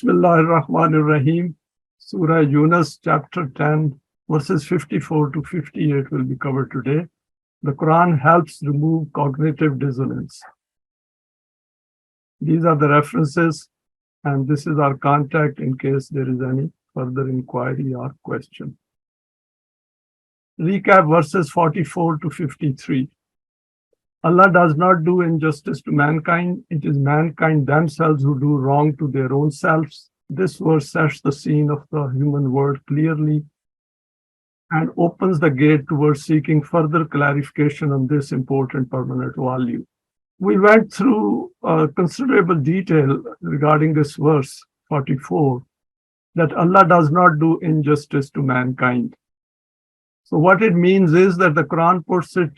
Bismillahir-Rahmanir-Rahim. Surah Yunus, chapter 10, verses 54 to 58 will be covered today. The Quran helps remove cognitive dissonance. These are the references, and this is our contact in case there is any further inquiry or question. Recap verses 44 to 53. Allah does not do injustice to mankind. It is mankind themselves who do wrong to their own selves. This verse sets the scene of the human world clearly and opens the gate towards seeking further clarification on this important permanent value. We went through considerable detail regarding this verse 44, that Allah does not do injustice to mankind. So what it means is that the Quran puts it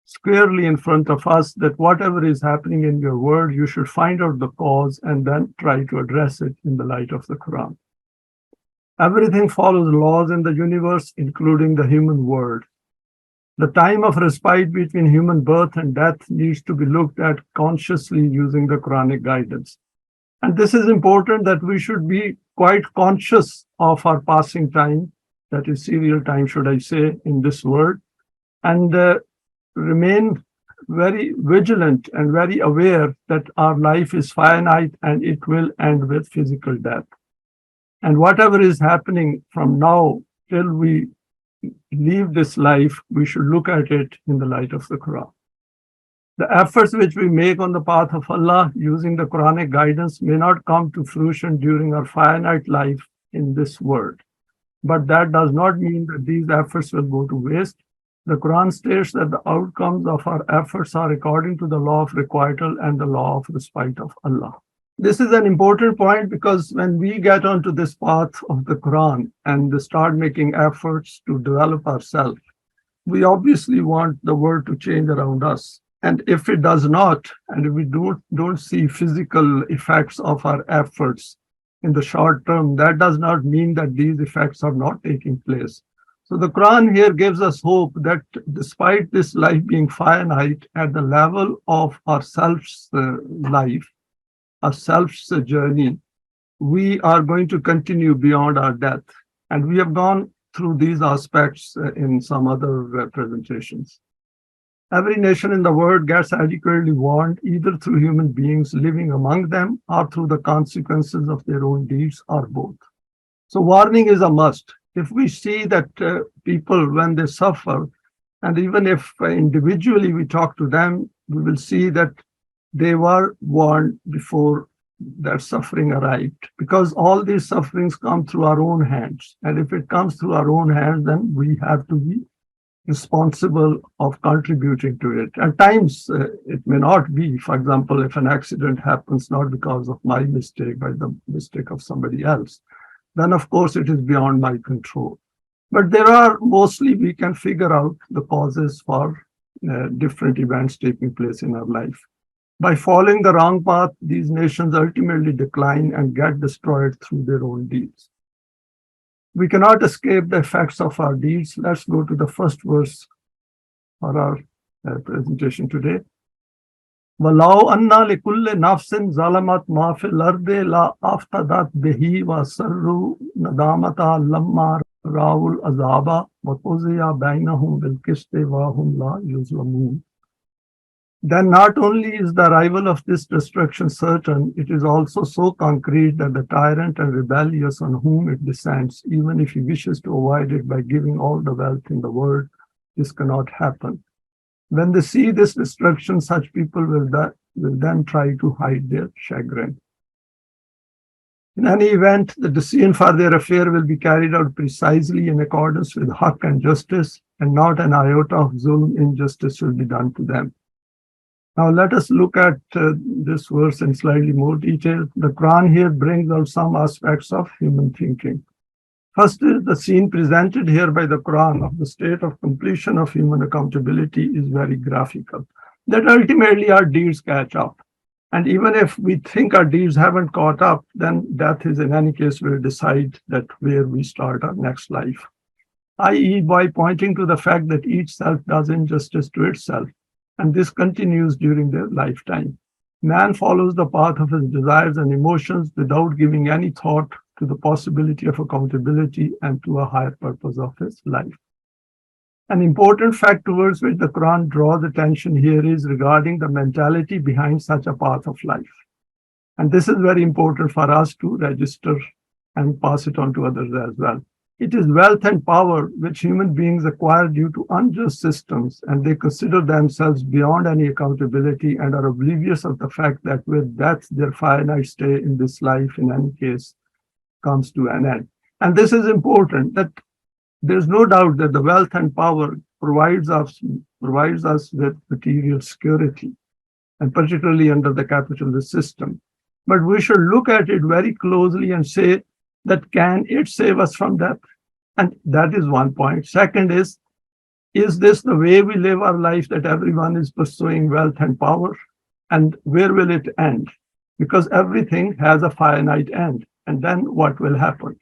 squarely in front of us that whatever is happening in your world, you should find out the cause and then try to address it in the light of the Quran. Everything follows laws in the universe, including the human world. The time of respite between human birth and death needs to be looked at consciously using the Quranic guidance. And this is important, that we should be quite conscious of our passing time, that is serial time, should I say, in this world, and remain very vigilant and very aware that our life is finite and it will end with physical death. And whatever is happening from now till we leave this life, we should look at it in the light of the Quran. The efforts which we make on the path of Allah using the Quranic guidance may not come to fruition during our finite life in this world. But that does not mean that these efforts will go to waste. The Quran states that the outcomes of our efforts are according to the law of requital and the law of respite of Allah. This is an important point, because when we get onto this path of the Quran and start making efforts to develop ourselves, we obviously want the world to change around us. And if it does not, and if we don't see physical effects of our efforts in the short term, that does not mean that these effects are not taking place. So the Quran here gives us hope that despite this life being finite, at the level of our self's life, our self's journey, we are going to continue beyond our death. And we have gone through these aspects in some other presentations. Every nation in the world gets adequately warned, either through human beings living among them or through the consequences of their own deeds, or both. So warning is a must. If we see that people, when they suffer, and even if individually we talk to them, we will see that they were warned before that suffering arrived, because all these sufferings come through our own hands. And if it comes through our own hands, then we have to be responsible of contributing to it. At times, it may not be. For example, if an accident happens not because of my mistake, by the mistake of somebody else, then of course it is beyond my control. But there are, mostly we can figure out the causes for different events taking place in our life. By following the wrong path, these nations ultimately decline and get destroyed through their own deeds. We cannot escape the effects of our deeds. Let's go to the first verse for our presentation today. وَلَوْ أَنَّ لِكُلِّ نَفْسٍ ظَلَمَتْ مَا فِي الْأَرْضِ لَأَفْتَدَتْ بِهِ وَأَسَرُّوا نَدَامَةً لَمَّا رَأَوُا الْعَذَابَ وَقُضِيَ بَيْنَهُم بِالْقِسْطِ وَهُمْ لَا يُظْلَمُونَ. Then not only is the arrival of this destruction certain, it is also so concrete that the tyrant and rebellious on whom it descends, even if he wishes to avoid it by giving all the wealth in the world, this cannot happen. When they see this destruction, such people will then try to hide their chagrin. In any event, the decision for their affair will be carried out precisely in accordance with haqq and justice, and not an iota of zulm, injustice will be done to them. Now let us look at this verse in slightly more detail. The Quran here brings out some aspects of human thinking. First is the scene presented here by the Quran of the state of completion of human accountability is very graphical. That ultimately our deeds catch up. And even if we think our deeds haven't caught up, then death is in any case will decide that where we start our next life. I.e., by pointing to the fact that each self does injustice to itself, and this continues during their lifetime. Man follows the path of his desires and emotions without giving any thought to the possibility of accountability and to a higher purpose of his life. An important fact towards which the Quran draws attention here is regarding the mentality behind such a path of life. And this is very important for us to register and pass it on to others as well. It is wealth and power which human beings acquire due to unjust systems, and they consider themselves beyond any accountability and are oblivious of the fact that with death, their finite stay in this life, in any case, comes to an end. And this is important, that there's no doubt that the wealth and power provides us with material security, and particularly under the capitalist system. But we should look at it very closely and say that can it save us from death? And that is one point. Second is this the way we live our life, that everyone is pursuing wealth and power? And where will it end? Because everything has a finite end. And then what will happen?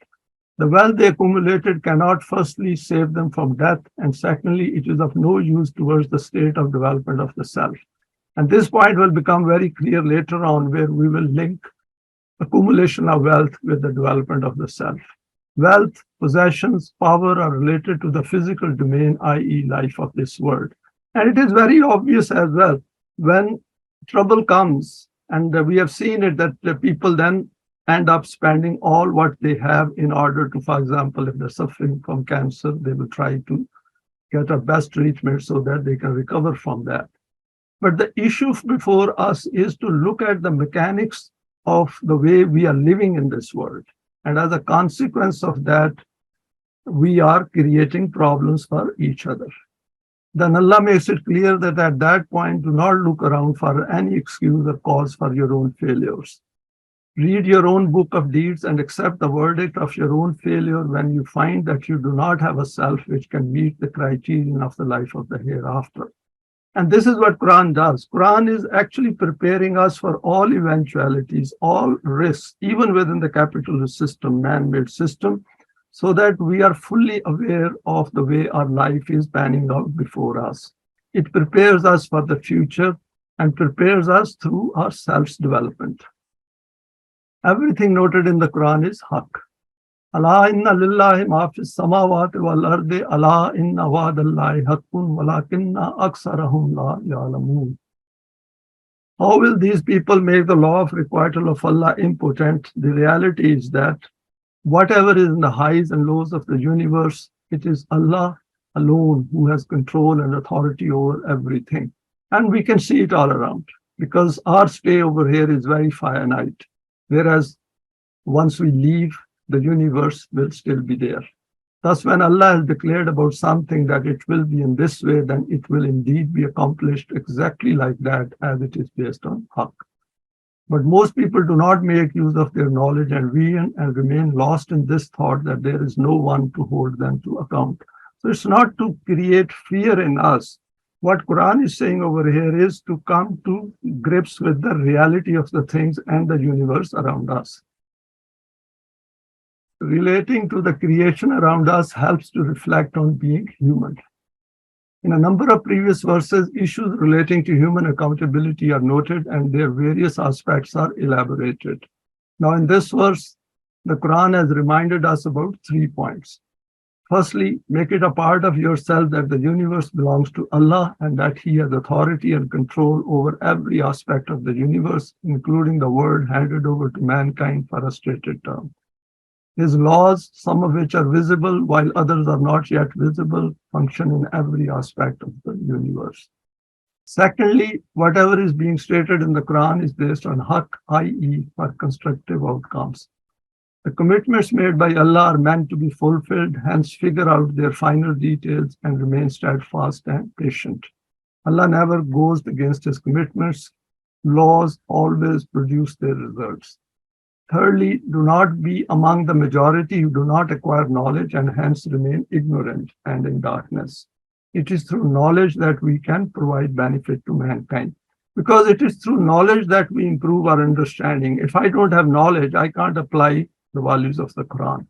The wealth they accumulated cannot firstly save them from death, and secondly, it is of no use towards the state of development of the self. And this point will become very clear later on, where we will link accumulation of wealth with the development of the self. Wealth, possessions, power are related to the physical domain, i.e. life of this world. And it is very obvious as well, when trouble comes, and we have seen it, that the people then end up spending all what they have in order to, for example, if they're suffering from cancer, they will try to get a best treatment so that they can recover from that. But the issue before us is to look at the mechanics of the way we are living in this world. And as a consequence of that, we are creating problems for each other. Then Allah makes it clear that at that point, do not look around for any excuse or cause for your own failures. Read your own book of deeds and accept the verdict of your own failure when you find that you do not have a self which can meet the criterion of the life of the hereafter. And this is what Quran does. Quran is actually preparing us for all eventualities, all risks, even within the capitalist system, man-made system, so that we are fully aware of the way our life is panning out before us. It prepares us for the future and prepares us through our self-development. Everything noted in the Quran is haqq. Allah inna lillahi ma fis samawati wal ardi, Allah inna wa'dallahi haqqun walakinna aksarahum la ya'lamun. How will these people make the law of requital of Allah impotent? The reality is that whatever is in the highs and lows of the universe, it is Allah alone who has control and authority over everything. And we can see it all around, because our stay over here is very finite. Whereas once we leave, the universe will still be there. Thus, when Allah has declared about something that it will be in this way, then it will indeed be accomplished exactly like that, as it is based on haqq. But most people do not make use of their knowledge and vision and remain lost in this thought that there is no one to hold them to account. So it's not to create fear in us. What Quran is saying over here is to come to grips with the reality of the things and the universe around us. Relating to the creation around us helps to reflect on being human. In a number of previous verses, issues relating to human accountability are noted and their various aspects are elaborated. Now, in this verse, the Quran has reminded us about 3 points. Firstly, make it a part of yourself that the universe belongs to Allah and that He has authority and control over every aspect of the universe, including the world handed over to mankind for a stated term. His laws, some of which are visible while others are not yet visible, function in every aspect of the universe. Secondly, whatever is being stated in the Quran is based on haqq, i.e., for constructive outcomes. The commitments made by Allah are meant to be fulfilled, hence figure out their finer details and remain steadfast and patient. Allah never goes against His commitments. Laws always produce their results. Thirdly, do not be among the majority who do not acquire knowledge and hence remain ignorant and in darkness. It is through knowledge that we can provide benefit to mankind, because it is through knowledge that we improve our understanding. If I don't have knowledge, I can't apply the values of the Quran.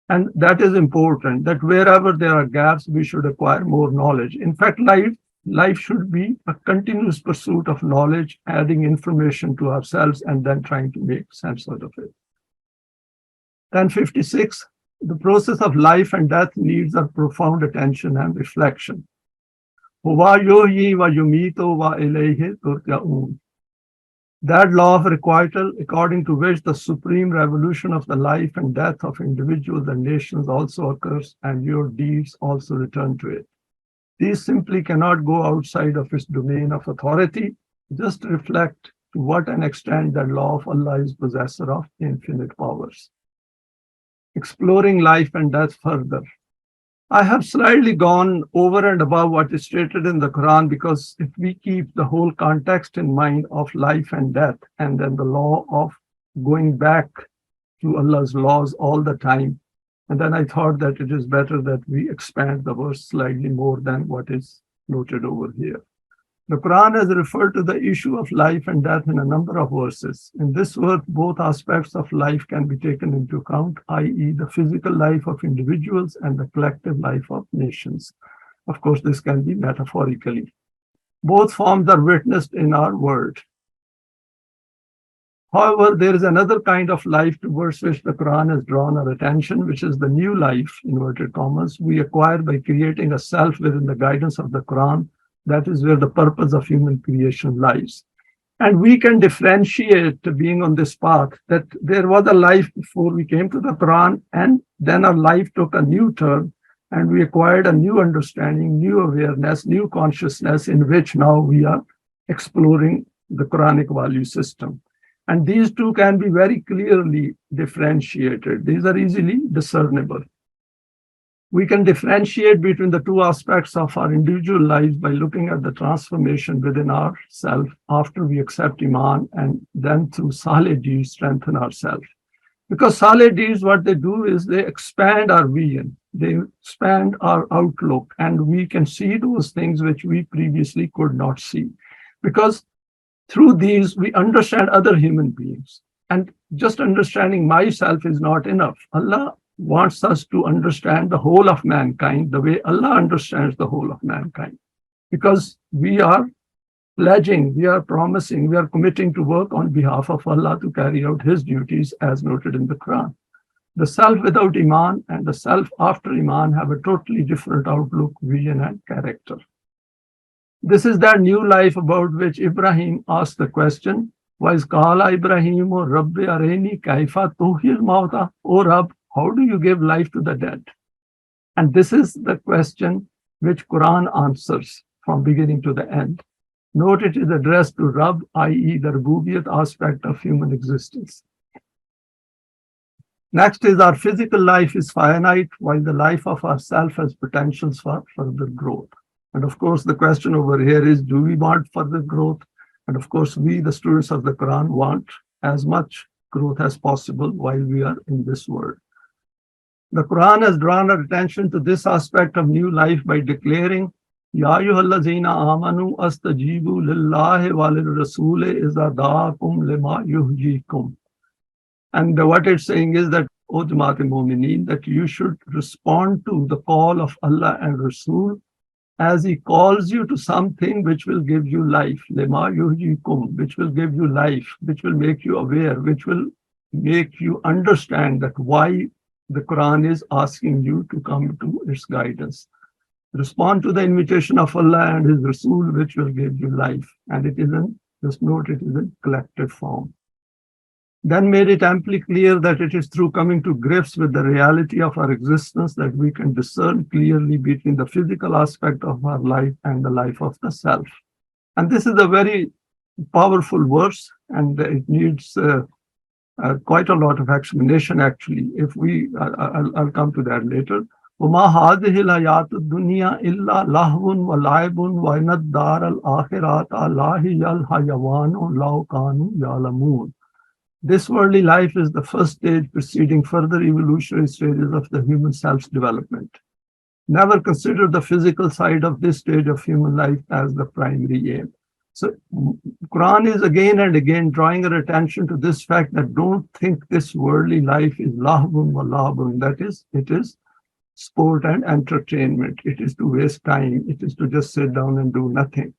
And that is important, that wherever there are gaps, we should acquire more knowledge. In fact, life Life should be a continuous pursuit of knowledge, adding information to ourselves and then trying to make sense out of it. 1056, the process of life and death needs our profound attention and reflection. That law of requital, according to which the supreme revolution of the life and death of individuals and nations also occurs, and your deeds also return to it. These simply cannot go outside of its domain of authority. Just reflect to what an extent that law of Allah is possessor of infinite powers. Exploring life and death further. I have slightly gone over and above what is stated in the Quran, because if we keep the whole context in mind of life and death, and then the law of going back to Allah's laws all the time, and then I thought that it is better that we expand the verse slightly more than what is noted over here. The Quran has referred to the issue of life and death in a number of verses. In this verse, both aspects of life can be taken into account, i.e., the physical life of individuals and the collective life of nations. Of course, this can be metaphorically. Both forms are witnessed in our world. However, there is another kind of life towards which the Quran has drawn our attention, which is the new life, inverted commas, we acquire by creating a self within the guidance of the Quran. That is where the purpose of human creation lies. And we can differentiate, being on this path, that there was a life before we came to the Quran, and then our life took a new turn, and we acquired a new understanding, new awareness, new consciousness, in which now we are exploring the Quranic value system. And these two can be very clearly differentiated. These are easily discernible. We can differentiate between the two aspects of our individual lives by looking at the transformation within ourselves after we accept Iman, and then through Saleh deeds strengthen ourselves. Because Saleh deeds, what they do is they expand our vision, they expand our outlook, and we can see those things which we previously could not see. Because through these, we understand other human beings. And just understanding myself is not enough. Allah wants us to understand the whole of mankind the way Allah understands the whole of mankind. Because we are pledging, we are promising, we are committing to work on behalf of Allah to carry out His duties as noted in the Quran. The self without Iman and the self after Iman have a totally different outlook, vision, and character. This is that new life about which Ibrahim asked the question, وَإِذْ قَالَ إِبْرَاهِيمُ رَبِّ أَرِنِي كَيْفَ تُحْيِي الْمَوْتَى. O Rabb, how do you give life to the dead? And this is the question which Quran answers from beginning to the end. Note it is addressed to Rabb, i.e. the Rububiyyat aspect of human existence. Next is our physical life is finite, while the life of ourself has potentials for further growth. And of course, the question over here is, do we want further growth? And of course, we, the students of the Quran, want as much growth as possible while we are in this world. The Quran has drawn our attention to this aspect of new life by declaring, Ya ayyuhallazina amanu astajibu lillahi walil rasuli iza da'akum lima yuhyikum. And what it's saying is that, O Jamaat Momineen, that you should respond to the call of Allah and Rasul as He calls you to something which will give you life, lima yuhyikum, which will give you life, which will make you aware, which will make you understand that why the Quran is asking you to come to its guidance. Respond to the invitation of Allah and His Rasul, which will give you life. And it isn't, just note, it is in collective form. Then made it amply clear that it is through coming to grips with the reality of our existence that we can discern clearly between the physical aspect of our life and the life of the self. And this is a very powerful verse, and it needs quite a lot of explanation, actually. If we, I'll come to that later. وَمَا هَذِهِ الْحَيَاةُ الدُّنْيَا إِلَّا لَهْوٌ وَلَعِبٌ وَإِنَّ الدَّارَ الْآخِرَةَ لَهِيَ الْحَيَوَانُ لَوْ كَانُوا يَعْلَمُونَ. This worldly life is the first stage preceding further evolutionary stages of the human self's development. Never consider the physical side of this stage of human life as the primary aim. So Quran is again and again drawing our attention to this fact that don't think this worldly life is lahbun wa labun. That is, it is sport and entertainment. It is to waste time. It is to just sit down and do nothing.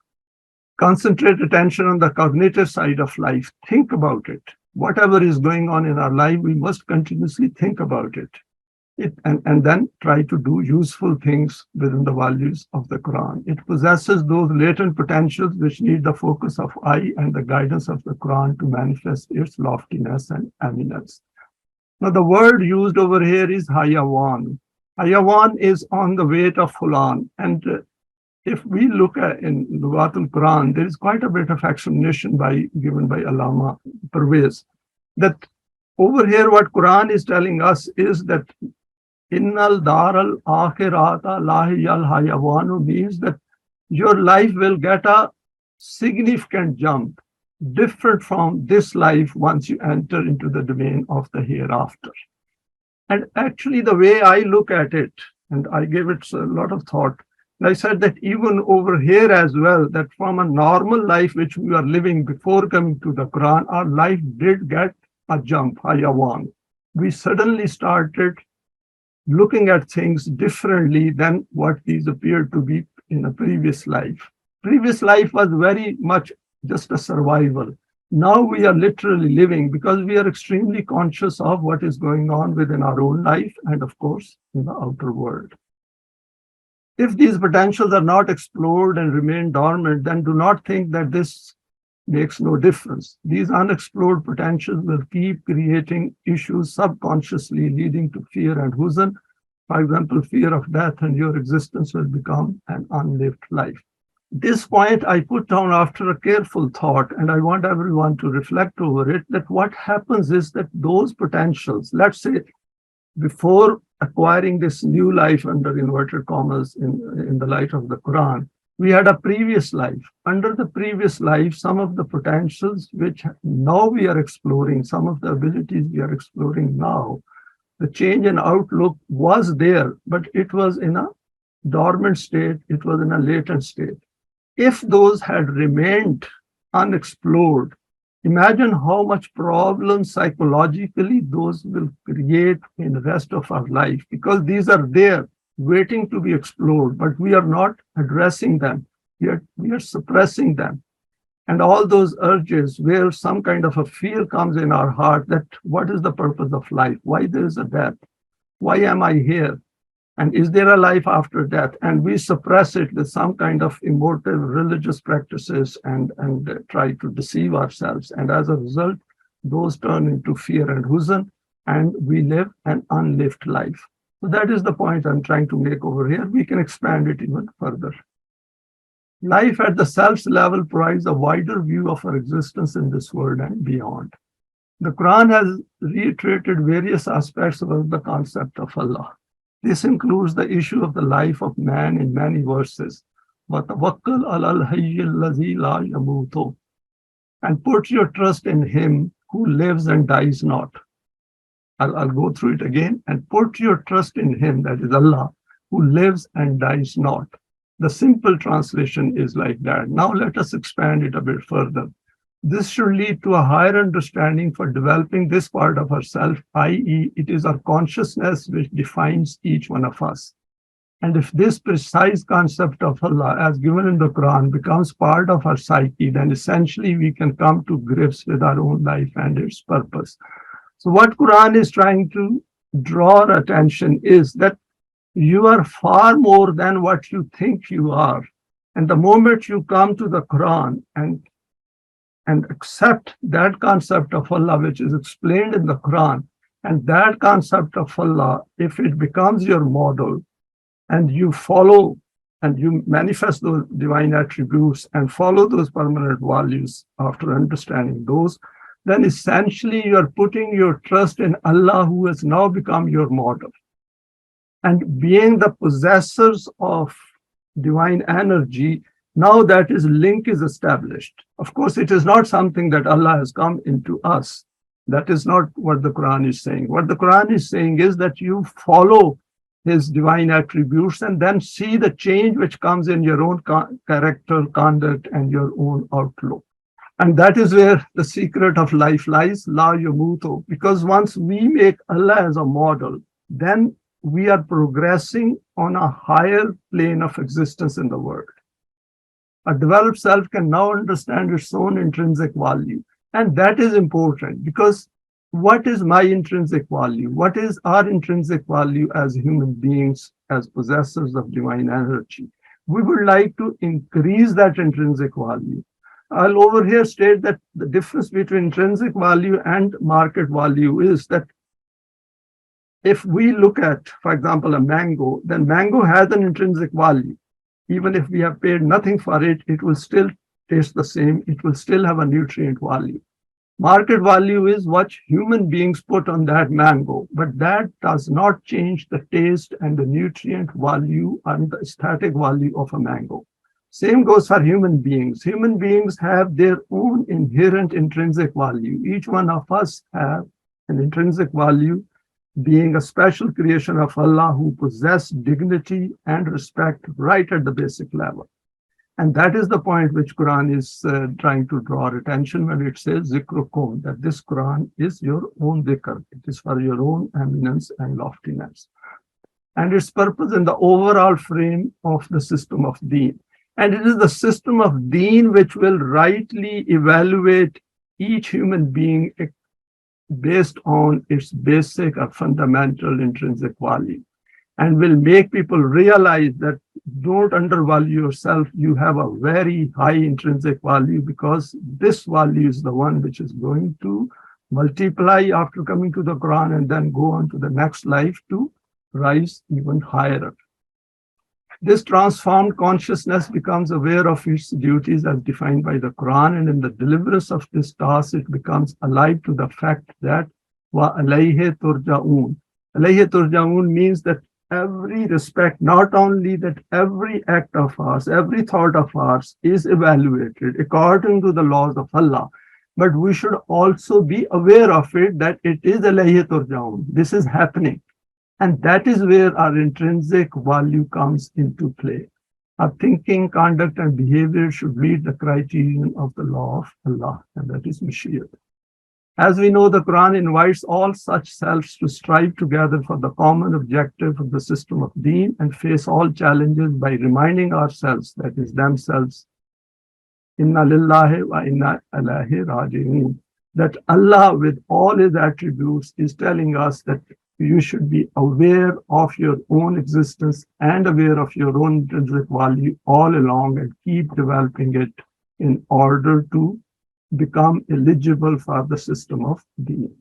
Concentrate attention on the cognitive side of life. Think about it. Whatever is going on in our life, we must continuously think about it. And then try to do useful things within the values of the Quran. It possesses those latent potentials which need the focus of I and the guidance of the Quran to manifest its loftiness and eminence. Now, the word used over here is hayawan. Hayawan is on the weight of fulan. And if we look at in Lughatul Quran, there is quite a bit of explanation given by Allama Parwez, that over here what Quran is telling us is that Innal daral akhirata lahiyal hayawanu means that your life will get a significant jump, different from this life once you enter into the domain of the hereafter. And actually, the way I look at it, and I gave it a lot of thought, and I said that even over here as well, that from a normal life which we are living before coming to the Quran, our life did get a jump, hayawan. We suddenly started looking at things differently than what these appeared to be in a previous life. Previous life was very much just a survival. Now we are literally living because we are extremely conscious of what is going on within our own life and, of course, in the outer world. If these potentials are not explored and remain dormant, then do not think that this makes no difference. These unexplored potentials will keep creating issues subconsciously, leading to fear and huzn. For example, fear of death, and your existence will become an unlived life. This point I put down after a careful thought, and I want everyone to reflect over it, that what happens is that those potentials, let's say, before acquiring this new life under inverted commas in the light of the Quran, we had a previous life. Under the previous life, some of the potentials which now we are exploring, some of the abilities we are exploring now, the change in outlook was there, but it was in a dormant state, it was in a latent state. If those had remained unexplored, imagine how much problems psychologically those will create in the rest of our life, because these are there waiting to be explored, but we are not addressing them. We are suppressing them. And all those urges where some kind of a fear comes in our heart that what is the purpose of life? Why there is a death? Why am I here? And is there a life after death? And we suppress it with some kind of emotive religious practices and try to deceive ourselves. And as a result, those turn into fear and huzn, and we live an unlived life. So that is the point I'm trying to make over here. We can expand it even further. Life at the self's level provides a wider view of our existence in this world and beyond. The Quran has reiterated various aspects of the concept of Allah. This includes the issue of the life of man in many verses. وَتَوَكَّلْ عَلَى الْحَيِّ الَّذِي لَا يَمُوتُ. And put your trust in him who lives and dies not. I'll go through it again. And put your trust in him, that is Allah, who lives and dies not. The simple translation is like that. Now let us expand it a bit further. This should lead to a higher understanding for developing this part of ourself, i.e., it is our consciousness which defines each one of us. And if this precise concept of Allah, as given in the Quran, becomes part of our psyche, then essentially we can come to grips with our own life and its purpose. So what Quran is trying to draw our attention is that you are far more than what you think you are. And the moment you come to the Quran and accept that concept of Allah, which is explained in the Quran, and that concept of Allah, if it becomes your model, and you follow and you manifest those divine attributes and follow those permanent values after understanding those, then essentially you are putting your trust in Allah, who has now become your model. And being the possessors of divine energy, now that is link is established. Of course, it is not something that Allah has come into us. That is not what the Quran is saying. What the Quran is saying is that you follow his divine attributes and then see the change which comes in your own character, conduct, and your own outlook. And that is where the secret of life lies, la yamutu. Because once we make Allah as a model, then we are progressing on a higher plane of existence in the world. A developed self can now understand its own intrinsic value. And that is important because what is my intrinsic value? What is our intrinsic value as human beings, as possessors of divine energy? We would like to increase that intrinsic value. I'll over here state that the difference between intrinsic value and market value is that if we look at, for example, a mango, then mango has an intrinsic value. Even if we have paid nothing for it, it will still taste the same. It will still have a nutrient value. Market value is what human beings put on that mango, but that does not change the taste and the nutrient value and the aesthetic value of a mango. Same goes for human beings. Human beings have their own inherent intrinsic value. Each one of us have an intrinsic value, being a special creation of Allah who possess dignity and respect right at the basic level. And that is the point which Quran is trying to draw our attention when it says zikrukum, that this Quran is your own dhikr. It is for your own eminence and loftiness. And its purpose in the overall frame of the system of deen. And it is the system of deen which will rightly evaluate each human being based on its basic or fundamental intrinsic value, and will make people realize that don't undervalue yourself. You have a very high intrinsic value because this value is the one which is going to multiply after coming to the Quran and then go on to the next life to rise even higher. This transformed consciousness becomes aware of its duties as defined by the Quran, and in the deliverance of this task, it becomes alive to the fact that wa alayhi turja'un. Alayhi turja'un means that every respect, not only that every act of ours, every thought of ours is evaluated according to the laws of Allah, but we should also be aware of it, that it is alayhi turja'un. This is happening. And that is where our intrinsic value comes into play. Our thinking, conduct, and behavior should meet the criterion of the law of Allah, and that is Mashiach. As we know, the Quran invites all such selves to strive together for the common objective of the system of deen and face all challenges by reminding ourselves, that is themselves, Inna lillahi wa inna ilaihi raji'un, that Allah with all his attributes is telling us that you should be aware of your own existence and aware of your own intrinsic value all along and keep developing it in order to become eligible for the system of deen.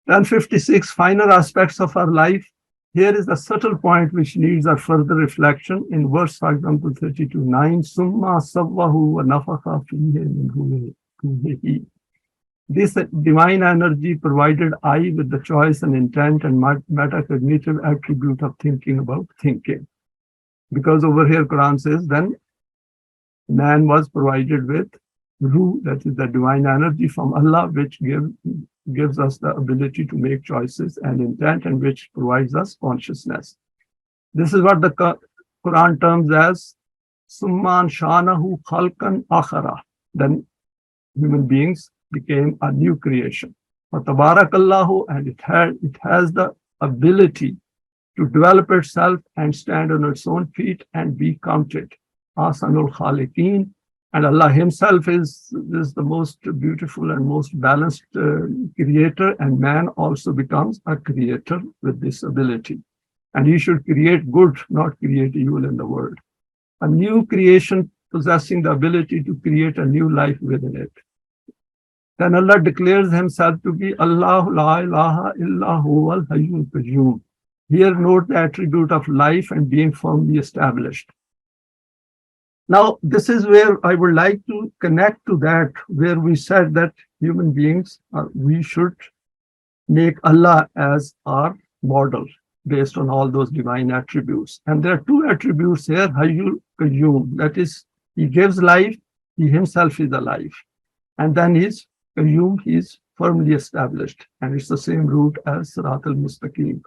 1056, finer aspects of our life. Here is the subtle point which needs a further reflection. In verse, for example, 32:9, Summa sawwahu wa nafakha fihi min ruhihi. This divine energy provided I with the choice and intent and metacognitive attribute of thinking about thinking. Because over here Quran says, then man was provided with Ruh, that is the divine energy from Allah, which gives us the ability to make choices and intent, and which provides us consciousness. This is what the Quran terms as Summan Shanahu Khalkan Akhara. Then human beings became a new creation. Tabarakallahu, and it has the ability to develop itself and stand on its own feet and be counted. Ahsanul Khaliqeen, and Allah himself is the most beautiful and most balanced creator, and man also becomes a creator with this ability. And he should create good, not create evil in the world. A new creation possessing the ability to create a new life within it. Then Allah declares himself to be Allah la ilaha illa huwal hayyul qayyum. Here note the attribute of life and being firmly established. Now, this is where I would like to connect to that, where we said that human beings, we should make Allah as our model based on all those divine attributes. And there are two attributes here, hayyul qayyum, that is, he gives life, he himself is alive. And then he's Qayyum, he is firmly established, and it's the same root as Sirat al-Mustaqim.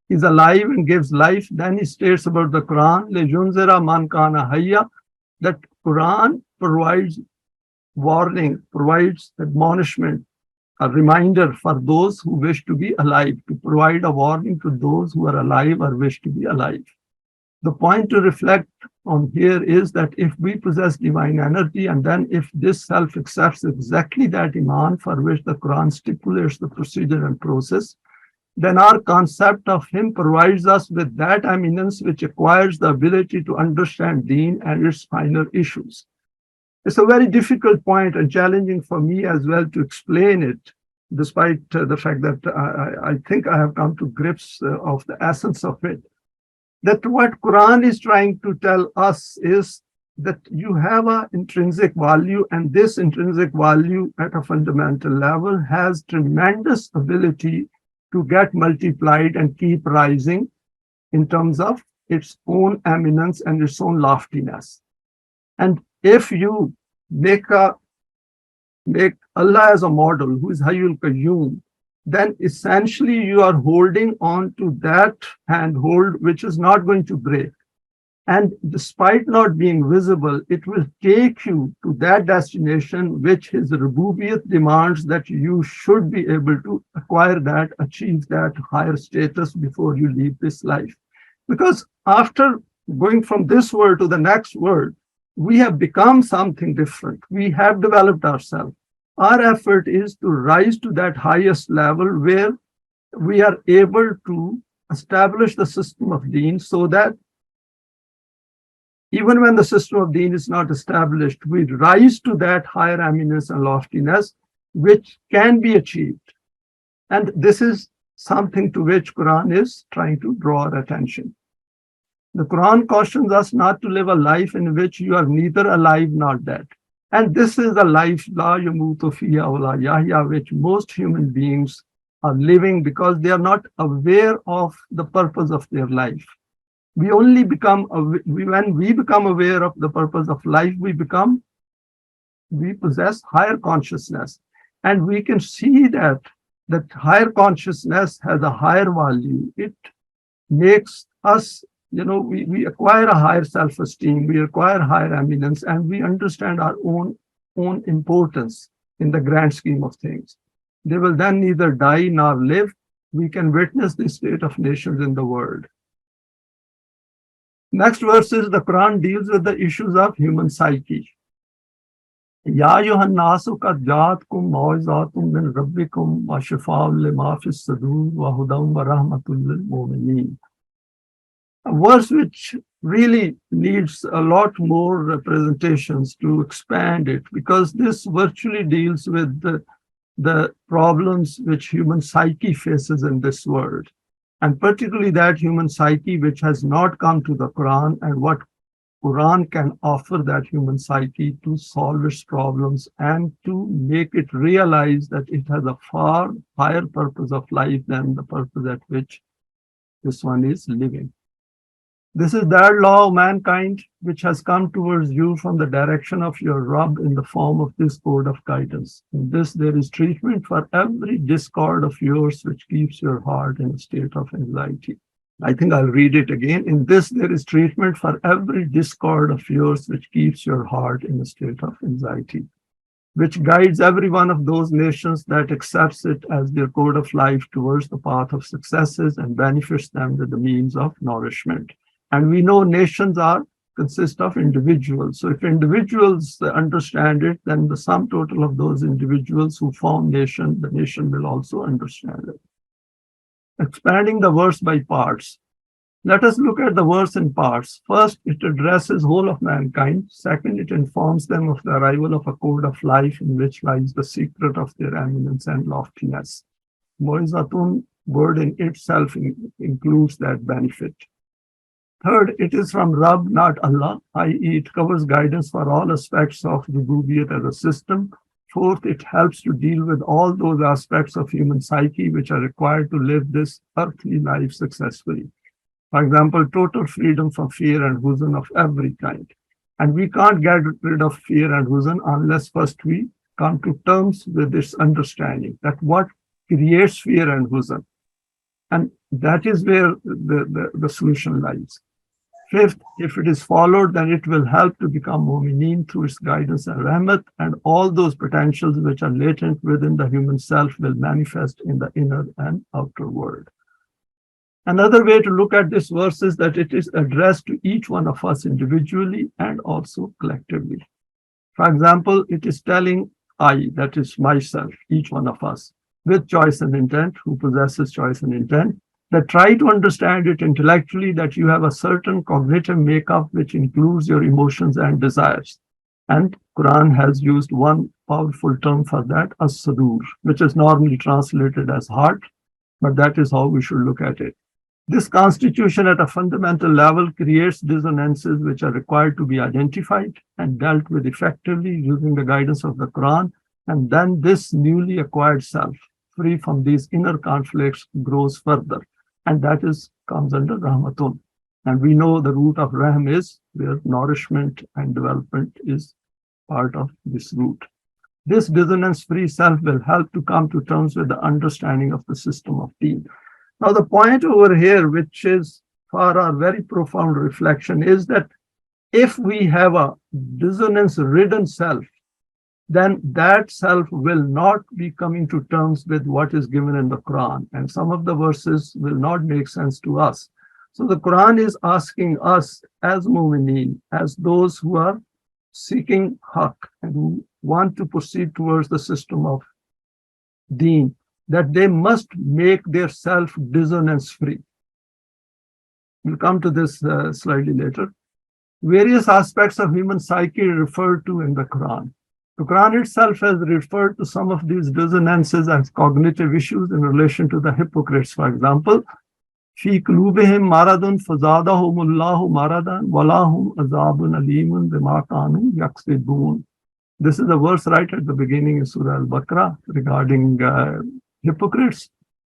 He's alive and gives life. Then he states about the Quran, لِيُنْذِرَ مَنْ كَانَ حَيًّا, that Quran provides warning, provides admonishment a reminder for those who wish to be alive, to provide a warning to those who are alive or wish to be alive. The point to reflect on here is that if we possess divine energy, and then if this self accepts exactly that Iman for which the Quran stipulates the procedure and process, then our concept of him provides us with that eminence which acquires the ability to understand Deen and its finer issues. It's a very difficult point and challenging for me as well to explain it, despite the fact that I think I have come to grips of the essence of it. That what Quran is trying to tell us is that you have an intrinsic value, and this intrinsic value at a fundamental level has tremendous ability to get multiplied and keep rising in terms of its own eminence and its own loftiness. And if you make Allah as a model, who is Hayyul Qayyum, then essentially you are holding on to that handhold which is not going to break. And despite not being visible, it will take you to that destination which his Rububiyyat demands that you should be able to acquire that, achieve that higher status before you leave this life. Because after going from this world to the next world, we have become something different. We have developed ourselves. Our effort is to rise to that highest level where we are able to establish the system of Deen, so that even when the system of Deen is not established, we rise to that higher eminence and loftiness which can be achieved. And this is something to which Quran is trying to draw our attention. The Quran cautions us not to live a life in which you are neither alive nor dead. And this is the life, la yamutu fiha wa la yahya, which most human beings are living because they are not aware of the purpose of their life. We only become, when we become aware of the purpose of life, we possess higher consciousness. And we can see that higher consciousness has a higher value. It makes us, we acquire a higher self-esteem, we acquire higher eminence, and we understand our own importance in the grand scheme of things. They will then neither die nor live. We can witness the state of nations in the world. Next verses, the Quran deals with the issues of human psyche. Ya ayyuhan nasu qad ja'atkum maw'izatum min rabbikum wa shifaa'un lima fis sudur wa hudan wa rahmatul lil mu'mineen. A verse which really needs a lot more representations to expand it, because this virtually deals with the problems which human psyche faces in this world, and particularly that human psyche which has not come to the Quran, and what Quran can offer that human psyche to solve its problems and to make it realize that it has a far higher purpose of life than the purpose at which this one is living. This is that law of mankind which has come towards you from the direction of your Rabb in the form of this code of guidance. In this there is treatment for every discord of yours which keeps your heart in a state of anxiety. I think I'll read it again. In this there is treatment for every discord of yours which keeps your heart in a state of anxiety, which guides every one of those nations that accepts it as their code of life towards the path of successes and benefits them with the means of nourishment. And we know nations consist of individuals. So if individuals understand it, then the sum total of those individuals who form nation, the nation will also understand it. Expanding the verse by parts. Let us look at the verse in parts. First, it addresses whole of mankind. Second, it informs them of the arrival of a code of life in which lies the secret of their eminence and loftiness. Moizatun word in itself includes that benefit. Third, it is from Rabb, not Allah, i.e. it covers guidance for all aspects of Rububiyyat as a system. Fourth, it helps to deal with all those aspects of human psyche which are required to live this earthly life successfully. For example, total freedom from fear and huzn of every kind. And we can't get rid of fear and huzn unless first we come to terms with this understanding that what creates fear and huzn. And that is where the solution lies. Fifth, if it is followed, then it will help to become Momineen through its guidance and rahmat, and all those potentials which are latent within the human self will manifest in the inner and outer world. Another way to look at this verse is that it is addressed to each one of us individually and also collectively. For example, it is telling I, that is myself, each one of us, with choice and intent, who possesses choice and intent, that try to understand it intellectually, that you have a certain cognitive makeup which includes your emotions and desires. And Quran has used one powerful term for that, as-sadur, which is normally translated as heart, but that is how we should look at it. This constitution at a fundamental level creates dissonances which are required to be identified and dealt with effectively using the guidance of the Quran. And then this newly acquired self, free from these inner conflicts, grows further. And that comes under Rahmatun. And we know the root of Rahm is where nourishment and development is part of this root. This dissonance-free self will help to come to terms with the understanding of the system of deen. Now, the point over here, which is for our very profound reflection, is that if we have a dissonance-ridden self, then that self will not be coming to terms with what is given in the Quran. And some of the verses will not make sense to us. So the Quran is asking us as Momineen, as those who are seeking haqq and who want to proceed towards the system of deen, that they must make their self dissonance free. We'll come to this slightly later. Various aspects of human psyche are referred to in the Quran. The Quran itself has referred to some of these dissonances as cognitive issues in relation to the hypocrites. For example, fi qulubihim maradun fazadahumullahu maradan walahum azabun alimun bima kanu yaksibun. This is a verse right at the beginning in Surah Al-Baqarah regarding hypocrites.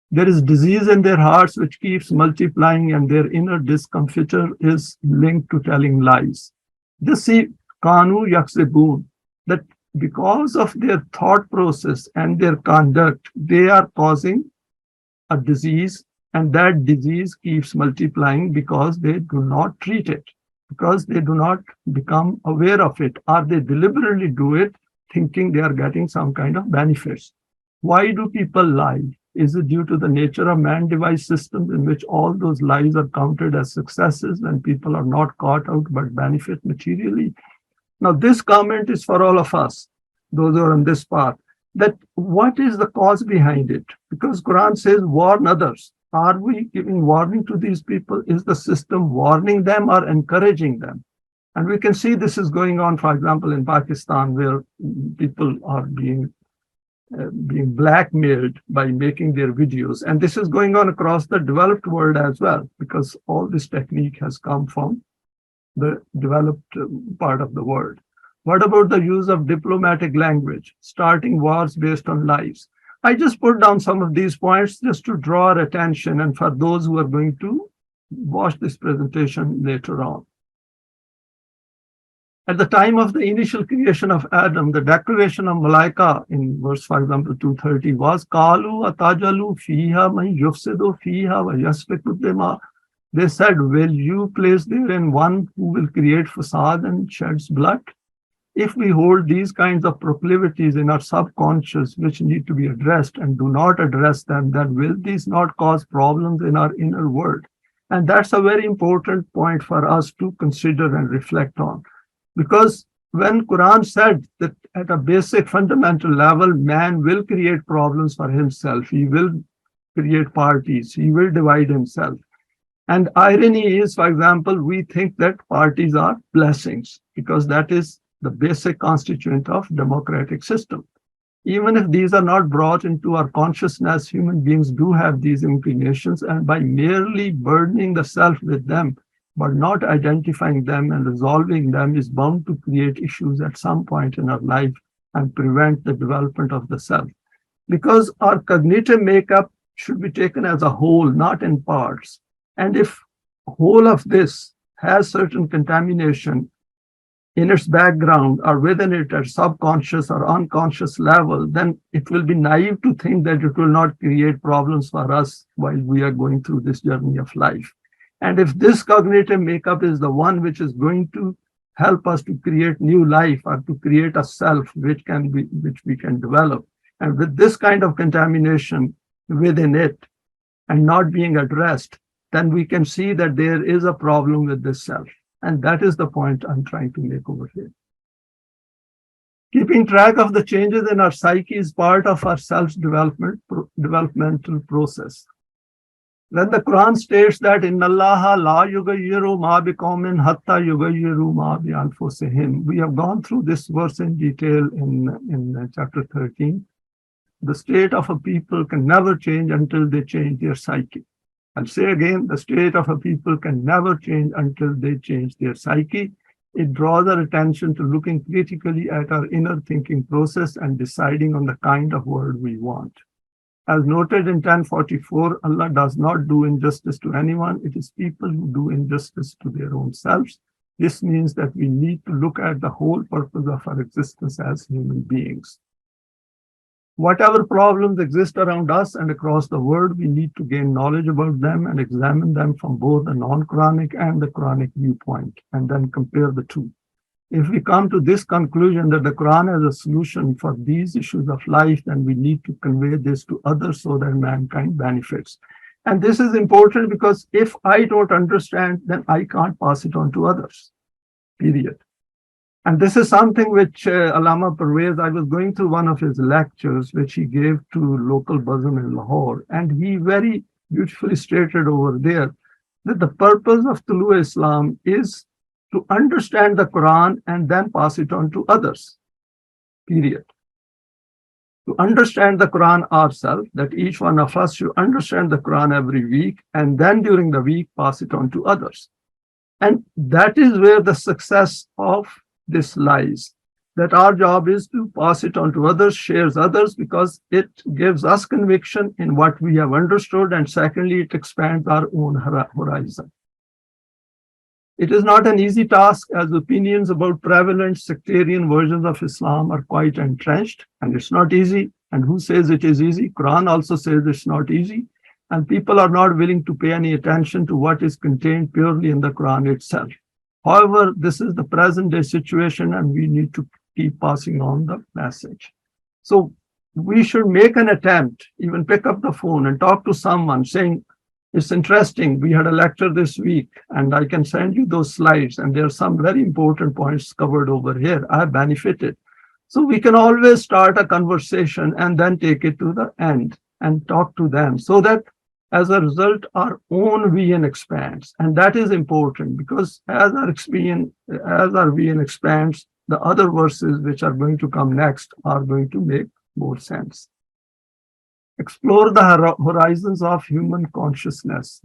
There is disease in their hearts which keeps multiplying, and their inner discomfiture is linked to telling lies. This see kanu yaksibun, that because of their thought process and their conduct, they are causing a disease, and that disease keeps multiplying because they do not treat it, because they do not become aware of it, or they deliberately do it thinking they are getting some kind of benefits. Why do people lie? Is it due to the nature of man-devised systems in which all those lies are counted as successes when people are not caught out but benefit materially? Now, this comment is for all of us, those who are on this path, that what is the cause behind it? Because Quran says, warn others. Are we giving warning to these people? Is the system warning them or encouraging them? And we can see this is going on, for example, in Pakistan, where people are being blackmailed by making their videos. And this is going on across the developed world as well, because all this technique has come from the developed part of the world. What about the use of diplomatic language, starting wars based on lies? I just put down some of these points just to draw our attention, and for those who are going to watch this presentation later on. At the time of the initial creation of Adam, the declaration of Malaika in verse, for example, 230 was, Qalu atajalu fiha man yufsidu fiha wa yasfiku dima. They said, will you place therein one who will create fasad and sheds blood? If we hold these kinds of proclivities in our subconscious, which need to be addressed, and do not address them, then will these not cause problems in our inner world? And that's a very important point for us to consider and reflect on. Because when Quran said that at a basic fundamental level, man will create problems for himself, he will create parties, he will divide himself. And irony is, for example, we think that parties are blessings, because that is the basic constituent of democratic system. Even if these are not brought into our consciousness, human beings do have these inclinations, and by merely burdening the self with them, but not identifying them and resolving them, is bound to create issues at some point in our life and prevent the development of the self. Because our cognitive makeup should be taken as a whole, not in parts. And if whole of this has certain contamination in its background or within it at subconscious or unconscious level, then it will be naive to think that it will not create problems for us while we are going through this journey of life. And if this cognitive makeup is the one which is going to help us to create new life or to create a self which we can develop, and with this kind of contamination within it and not being addressed, then we can see that there is a problem with this self. And that is the point I'm trying to make over here. Keeping track of the changes in our psyche is part of our developmental process. When the Quran states that in Allah la yughayyiru ma biqawmin hatta yughayyiru ma bi anfusihim, we have gone through this verse in detail in chapter 13. The state of a people can never change until they change their psyche. I'll say again, the state of a people can never change until they change their psyche. It draws our attention to looking critically at our inner thinking process and deciding on the kind of world we want. As noted in 1044, Allah does not do injustice to anyone. It is people who do injustice to their own selves. This means that we need to look at the whole purpose of our existence as human beings. Whatever problems exist around us and across the world, we need to gain knowledge about them and examine them from both the non-Quranic and the Quranic viewpoint, and then compare the two. If we come to this conclusion that the Quran has a solution for these issues of life, then we need to convey this to others so that mankind benefits. And this is important because if I don't understand, then I can't pass it on to others, period. And this is something which Allama Parwez, I was going through one of his lectures, which he gave to local Bazm in Lahore, and he very beautifully stated over there that the purpose of TOLU-E-ISLAM is to understand the Quran and then pass it on to others, period. To understand the Quran ourselves, that each one of us should understand the Quran every week, and then during the week pass it on to others. And that is where the success of this lies, that our job is to pass it on to others, shares others, because it gives us conviction in what we have understood, and secondly, it expands our own horizon. It is not an easy task, as opinions about prevalent sectarian versions of Islam are quite entrenched, and it's not easy. And who says it is easy? Quran also says it's not easy, and people are not willing to pay any attention to what is contained purely in the Quran itself. However, this is the present day situation, and we need to keep passing on the message. So we should make an attempt, even pick up the phone and talk to someone saying, it's interesting, we had a lecture this week, and I can send you those slides, and there are some very important points covered over here. I have benefited. So we can always start a conversation and then take it to the end and talk to them, so that as a result, our own vision expands. And that is important, because as our vision expands, the other verses which are going to come next are going to make more sense. Explore the horizons of human consciousness.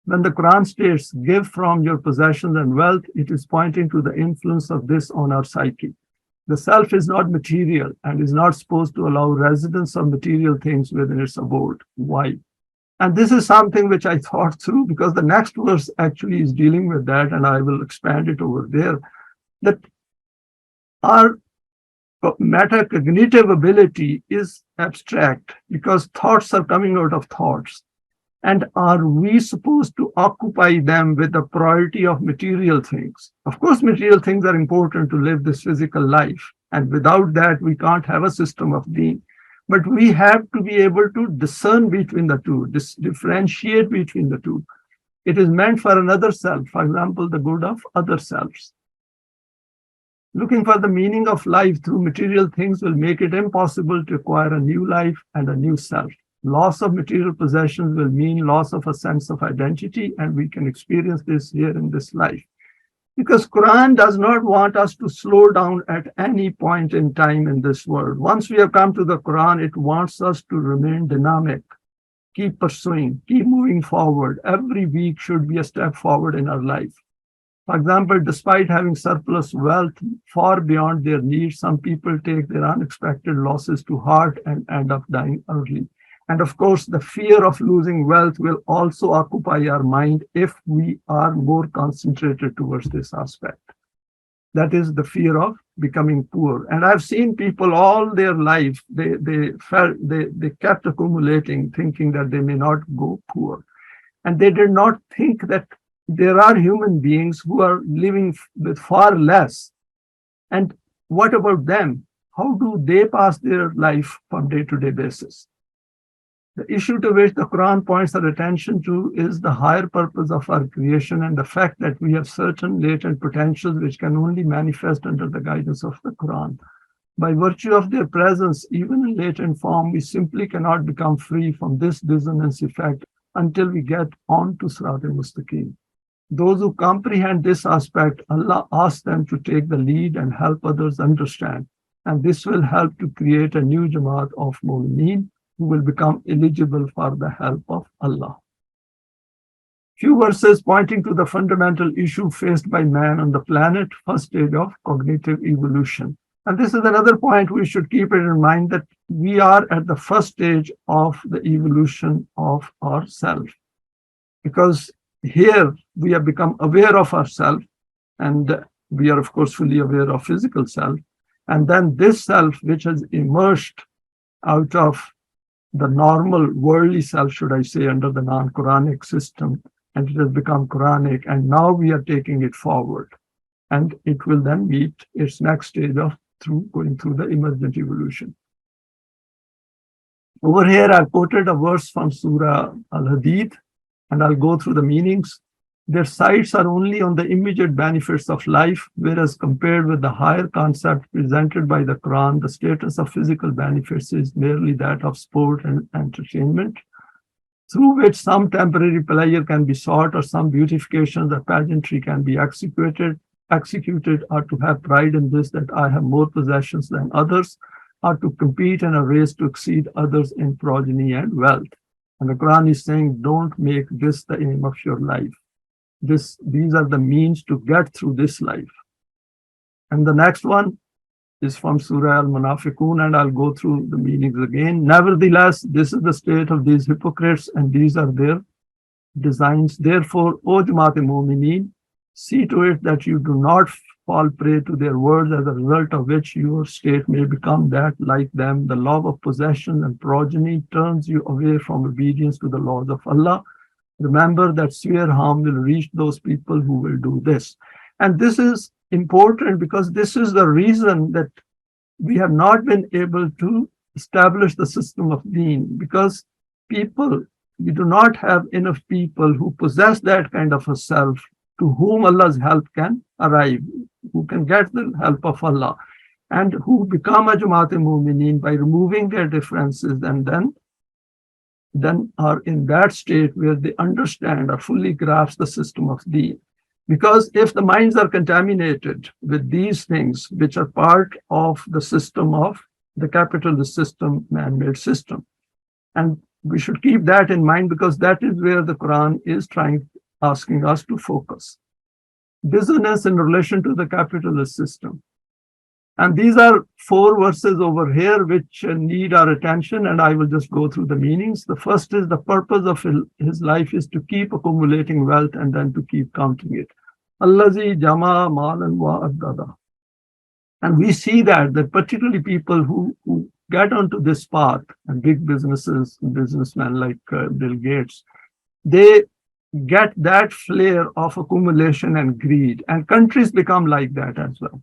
When the Quran states, give from your possessions and wealth, it is pointing to the influence of this on our psyche. The self is not material and is not supposed to allow residence of material things within its abode. Why? And this is something which I thought through, because the next verse actually is dealing with that, and I will expand it over there, that our metacognitive ability is abstract because thoughts are coming out of thoughts. And are we supposed to occupy them with the priority of material things? Of course, material things are important to live this physical life, and without that, we can't have a system of being. But we have to be able to discern between the two, differentiate between the two. It is meant for another self, for example, the good of other selves. Looking for the meaning of life through material things will make it impossible to acquire a new life and a new self. Loss of material possessions will mean loss of a sense of identity, and we can experience this here in this life. Because Quran does not want us to slow down at any point in time in this world. Once we have come to the Quran, it wants us to remain dynamic, keep pursuing, keep moving forward. Every week should be a step forward in our life. For example, despite having surplus wealth far beyond their needs, some people take their unexpected losses to heart and end up dying early. And of course, the fear of losing wealth will also occupy our mind if we are more concentrated towards this aspect. That is the fear of becoming poor. And I've seen people all their life, they kept accumulating, thinking that they may not go poor. And they did not think that there are human beings who are living with far less. And what about them? How do they pass their life from day-to-day basis? The issue to which the Quran points our attention to is the higher purpose of our creation and the fact that we have certain latent potentials which can only manifest under the guidance of the Quran. By virtue of their presence, even in latent form, we simply cannot become free from this dissonance effect until we get on to Sirat al-Mustaqim. Those who comprehend this aspect, Allah asks them to take the lead and help others understand. And this will help to create a new Jamaat of Momineen who will become eligible for the help of Allah. Few verses pointing to the fundamental issue faced by man on the planet, first stage of cognitive evolution. And this is another point we should keep it in mind, that we are at the first stage of the evolution of ourself. Because here we have become aware of ourself, and we are of course fully aware of physical self. And then this self, which has emerged out of the normal worldly self, should I say, under the non-Quranic system, and it has become Quranic, and now we are taking it forward. And it will then meet its next stage of going through the emergent evolution. Over here, I quoted a verse from Surah Al-Hadid, and I'll go through the meanings. Their sights are only on the immediate benefits of life, whereas compared with the higher concept presented by the Quran, the status of physical benefits is merely that of sport and entertainment, through which some temporary pleasure can be sought or some beautification or pageantry can be executed, or to have pride in this, that I have more possessions than others, or to compete in a race to exceed others in progeny and wealth. And the Quran is saying, don't make this the aim of your life. These are the means to get through this life. And the next one is from Surah Al-Munafiqun, and I'll go through the meanings again. Nevertheless, this is the state of these hypocrites, and these are their designs. Therefore, O Jamaat-e-Momineen, see to it that you do not fall prey to their words, as a result of which your state may become that like them. The love of possession and progeny turns you away from obedience to the laws of Allah. Remember that severe harm will reach those people who will do this. And this is important because this is the reason that we have not been able to establish the system of deen, because we do not have enough people who possess that kind of a self to whom Allah's help can arrive, who can get the help of Allah, and who become a Jamaat-e-Momineen by removing their differences, and then are in that state where they understand or fully grasp the system of deen. Because if the minds are contaminated with these things, which are part of the system of the capitalist system, man-made system, and we should keep that in mind, because that is where the Quran is asking us to focus. Dissonance in relation to the capitalist system. And these are 4 verses over here which need our attention, and I will just go through the meanings. The first is the purpose of his life is to keep accumulating wealth and then to keep counting it. Allazi jama malan wa addada. And we see that particularly people who get onto this path, and big businessmen like Bill Gates, they get that flair of accumulation and greed, and countries become like that as well.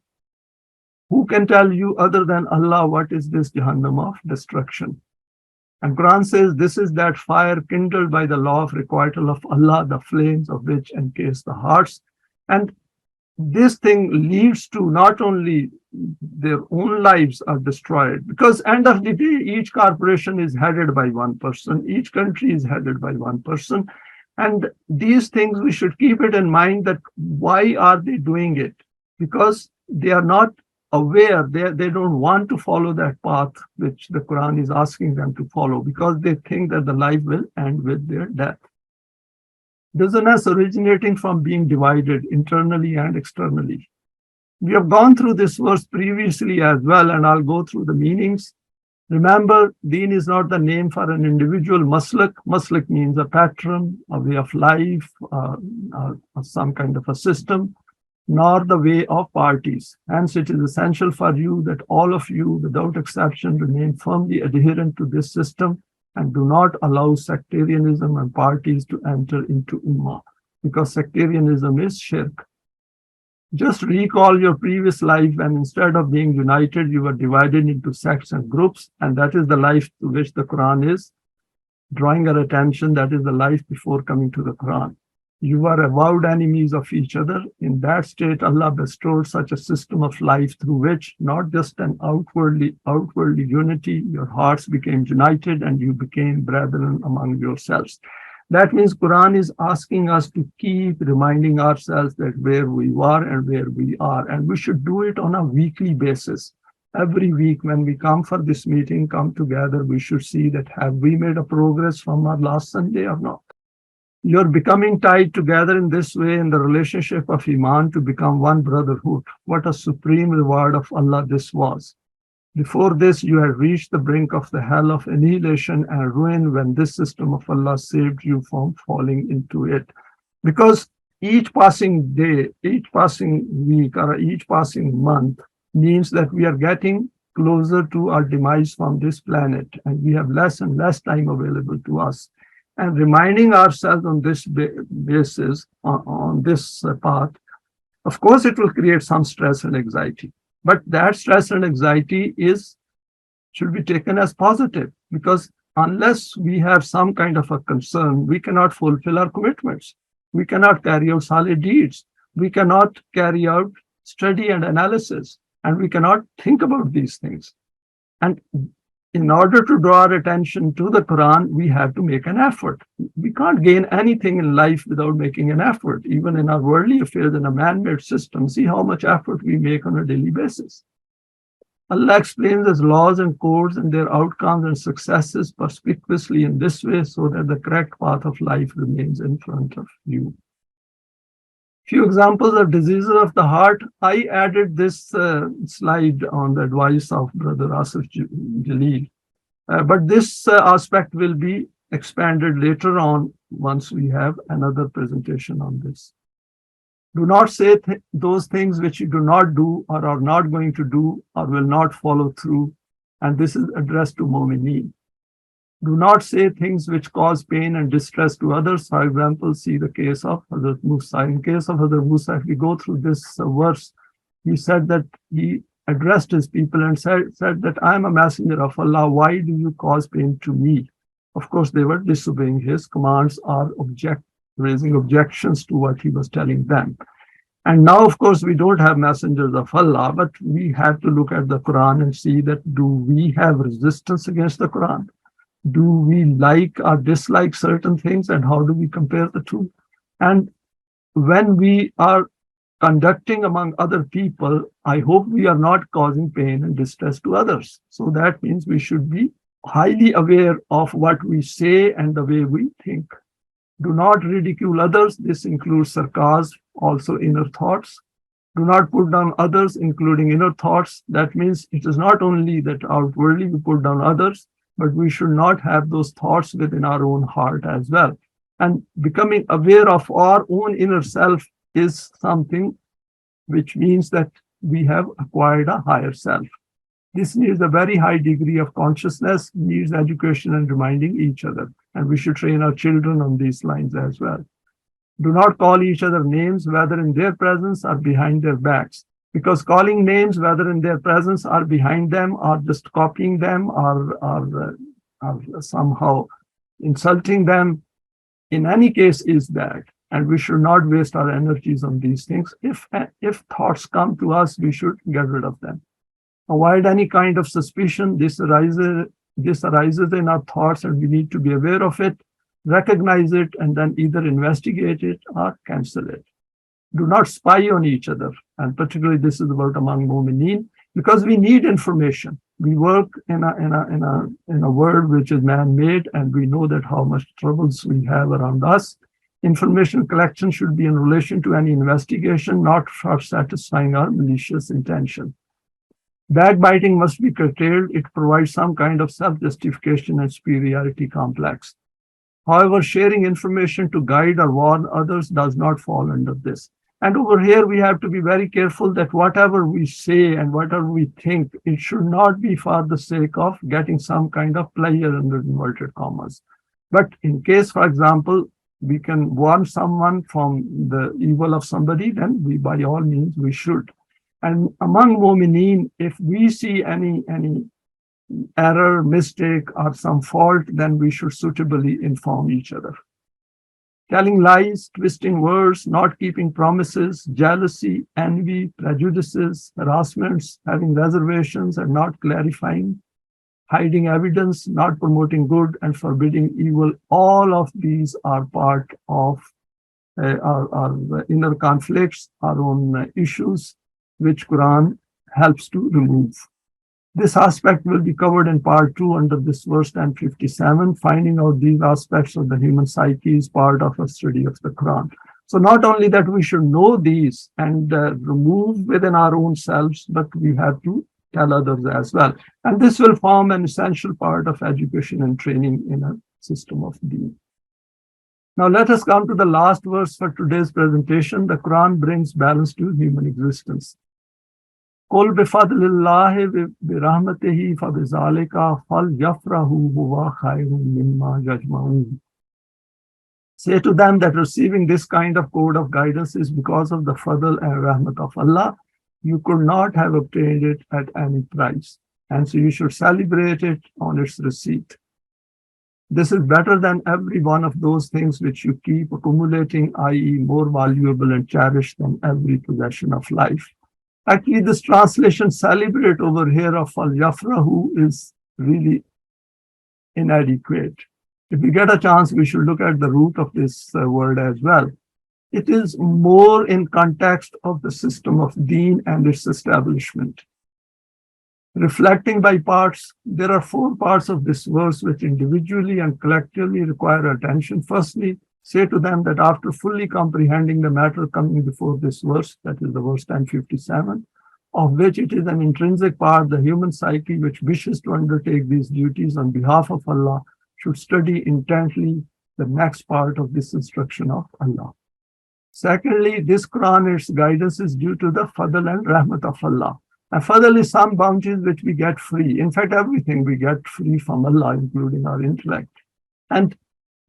Who can tell you other than Allah what is this Jahannam of destruction? And Quran says this is that fire kindled by the law of requital of Allah, the flames of which encase the hearts. And this thing leads to not only their own lives are destroyed, because end of the day, each corporation is headed by one person, each country is headed by one person. And these things, we should keep it in mind that why are they doing it? Because they are not aware, they don't want to follow that path which the Quran is asking them to follow, because they think that the life will end with their death. Dissonance originating from being divided internally and externally. We have gone through this verse previously as well, and I'll go through the meanings. Remember, deen is not the name for an individual maslak. Maslak means a pattern, a way of life, some kind of a system, nor the way of parties. Hence, it is essential for you that all of you, without exception, remain firmly adherent to this system and do not allow sectarianism and parties to enter into Ummah. because sectarianism is shirk. Just recall your previous life when instead of being united, you were divided into sects and groups, and that is the life to which the Quran is drawing our attention. That is the life before coming to the Quran. You were avowed enemies of each other. In that state, Allah bestowed such a system of life through which not just an outwardly unity, your hearts became united and you became brethren among yourselves. That means Quran is asking us to keep reminding ourselves that where we were and where we are, and we should do it on a weekly basis. Every week when we come for this meeting, come together, we should see that have we made a progress from our last Sunday or not. You're becoming tied together in this way in the relationship of Iman to become one brotherhood. What a supreme reward of Allah this was. Before this, you had reached the brink of the hell of annihilation and ruin when this system of Allah saved you from falling into it. Because each passing day, each passing week, or each passing month means that we are getting closer to our demise from this planet, and we have less and less time available to us. And reminding ourselves on this basis, on this path, of course, it will create some stress and anxiety. But that stress and anxiety should be taken as positive, because unless we have some kind of a concern, we cannot fulfill our commitments. We cannot carry out solid deeds. We cannot carry out study and analysis, and we cannot think about these things. And in order to draw our attention to the Quran, we have to make an effort. We can't gain anything in life without making an effort. Even in our worldly affairs, in a man-made system, see how much effort we make on a daily basis. Allah explains His laws and codes and their outcomes and successes perspicuously in this way so that the correct path of life remains in front of you. Few examples of diseases of the heart. I added this slide on the advice of Brother Asif Jaleel. But this aspect will be expanded later on once we have another presentation on this. Do not say those things which you do not do or are not going to do or will not follow through. And this is addressed to Momineen. Do not say things which cause pain and distress to others. For example, see the case of Hazrat Musa. In case of Hazrat Musa, if we go through this verse, he said that he addressed his people and said that I am a messenger of Allah. Why do you cause pain to me? Of course, they were disobeying his commands or raising objections to what he was telling them. And now, of course, we don't have messengers of Allah, but we have to look at the Quran and see that do we have resistance against the Quran? Do we like or dislike certain things, and how do we compare the two? And when we are conducting among other people, I hope we are not causing pain and distress to others. So that means we should be highly aware of what we say and the way we think. Do not ridicule others. This includes sarcasm, also inner thoughts. Do not put down others, including inner thoughts. That means it is not only that outwardly we put down others, but we should not have those thoughts within our own heart as well. And becoming aware of our own inner self is something which means that we have acquired a higher self. This needs a very high degree of consciousness, needs education and reminding each other. And we should train our children on these lines as well. Do not call each other names, whether in their presence or behind their backs. Because calling names, whether in their presence or behind them, or just copying them or somehow insulting them, in any case is bad. And we should not waste our energies on these things. If thoughts come to us, we should get rid of them. Avoid any kind of suspicion. This arises in our thoughts, and we need to be aware of it, recognize it, and then either investigate it or cancel it. Do not spy on each other, and particularly this is about among Momineen, because we need information. We work in a world which is man-made, and we know that how much troubles we have around us. Information collection should be in relation to any investigation, not for satisfying our malicious intention. Backbiting must be curtailed. It provides some kind of self-justification and superiority complex. However, sharing information to guide or warn others does not fall under this. And over here, we have to be very careful that whatever we say and whatever we think, it should not be for the sake of getting some kind of pleasure under inverted commas. But in case, for example, we can warn someone from the evil of somebody, then we, by all means, we should. And among Momineen, if we see any error, mistake, or some fault, then we should suitably inform each other. Telling lies, twisting words, not keeping promises, jealousy, envy, prejudices, harassments, having reservations and not clarifying, hiding evidence, not promoting good, and forbidding evil, all of these are part of our inner conflicts, our own issues, which Quran helps to remove. This aspect will be covered in part 2 under this verse 1057. Finding out these aspects of the human psyche is part of a study of the Quran. So not only that we should know these and remove within our own selves, but we have to tell others as well. And this will form an essential part of education and training in a system of deen. Now let us come to the last verse for today's presentation. The Quran brings balance to human existence. قُلْ بِفَضْلِ اللَّهِ بِرَحْمَتِهِ فَبِذَلِكَ فَلْيَفْرَحُوا هُوَ خَيْرٌ مِّمَّا يَجْمَعُونَ. Say to them that receiving this kind of code of guidance is because of the fadl and rahmat of Allah. You could not have obtained it at any price, and so you should celebrate it on its receipt. This is better than every one of those things which you keep accumulating, i.e., more valuable and cherished than every possession of life. Actually, this translation celebrate over here of al-yafrahu is really inadequate. If we get a chance, we should look at the root of this word as well. It is more in context of the system of deen and its establishment. Reflecting by parts, there are 4 parts of this verse which individually and collectively require attention. Firstly, say to them that after fully comprehending the matter coming before this verse, that is the verse 1057, of which it is an intrinsic part, the human psyche which wishes to undertake these duties on behalf of Allah, should study intently the next part of this instruction of Allah. Secondly, this Quran, its guidance is due to the fadl and rahmat of Allah. And fadl is some bounties which we get free. In fact, everything we get free from Allah, including our intellect. And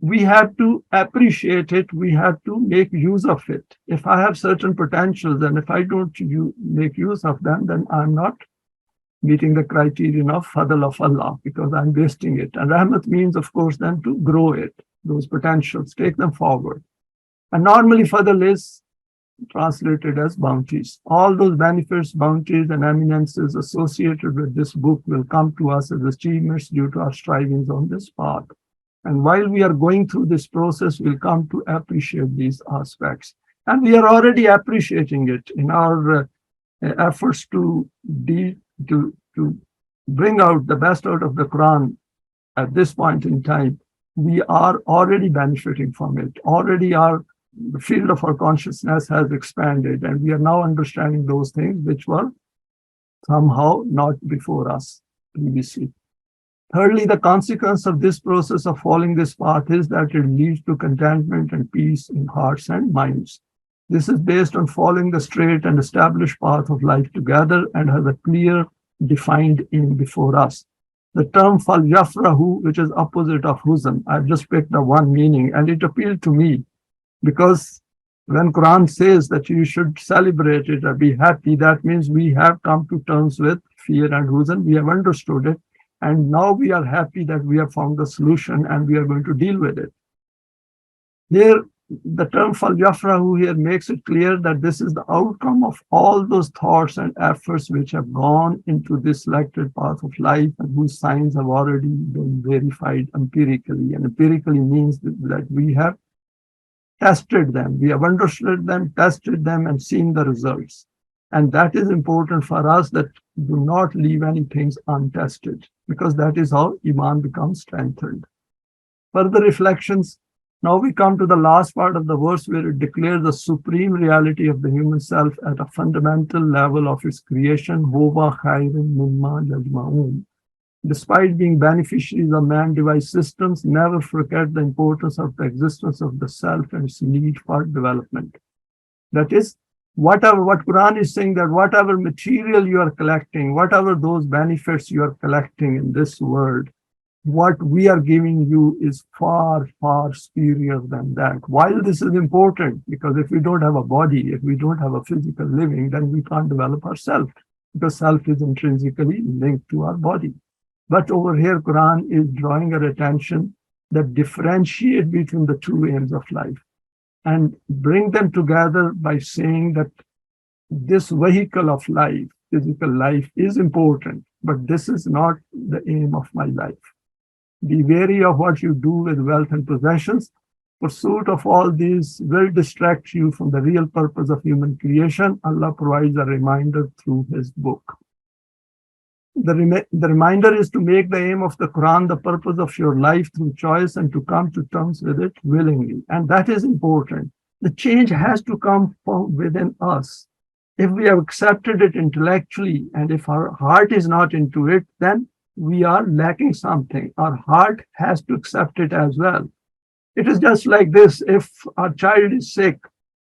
we have to appreciate it. We have to make use of it. If I have certain potentials and if I don't make use of them, then I'm not meeting the criterion of fadl of Allah because I'm wasting it. And rahmat means, of course, then to grow it, those potentials, take them forward. And normally fadl is translated as bounties. All those benefits, bounties, and eminences associated with this book will come to us as achievements due to our strivings on this path. And while we are going through this process, we'll come to appreciate these aspects. And we are already appreciating it in our efforts to bring out the best out of the Quran at this point in time. We are already benefiting from it. Already the field of our consciousness has expanded, and we are now understanding those things which were somehow not before us previously. Thirdly, the consequence of this process of following this path is that it leads to contentment and peace in hearts and minds. This is based on following the straight and established path of life together and has a clear, defined aim before us. The term fal yafrahu, which is opposite of huzn, I've just picked the one meaning, and it appealed to me because when Quran says that you should celebrate it or be happy, that means we have come to terms with fear and huzn. We have understood it. And now we are happy that we have found the solution and we are going to deal with it. Here, the term fal yafrahu here makes it clear that this is the outcome of all those thoughts and efforts which have gone into this selected path of life and whose signs have already been verified empirically. And empirically means that we have tested them, we have understood them, tested them, and seen the results. And that is important for us, that do not leave any things untested, because that is how Iman becomes strengthened. Further reflections. Now we come to the last part of the verse where it declares the supreme reality of the human self at a fundamental level of its creation. Huwa khayrun mimma yajma'un. Despite being beneficiaries of man-devised systems, never forget the importance of the existence of the self and its need for development. That is, what Quran is saying, that whatever material you are collecting, whatever those benefits you are collecting in this world, what we are giving you is far, far superior than that. While this is important, because if we don't have a body, if we don't have a physical living, then we can't develop ourselves, because self is intrinsically linked to our body. But over here, Quran is drawing our attention that differentiate between the two aims of life and bring them together by saying that this vehicle of life, physical life, is important, but this is not the aim of my life. Be wary of what you do with wealth and possessions. Pursuit of all these will distract you from the real purpose of human creation. Allah provides a reminder through His book. The reminder is to make the aim of the Quran the purpose of your life through choice and to come to terms with it willingly. And that is important. The change has to come from within us. If we have accepted it intellectually, and if our heart is not into it, then we are lacking something. Our heart has to accept it as well. It is just like this. If our child is sick,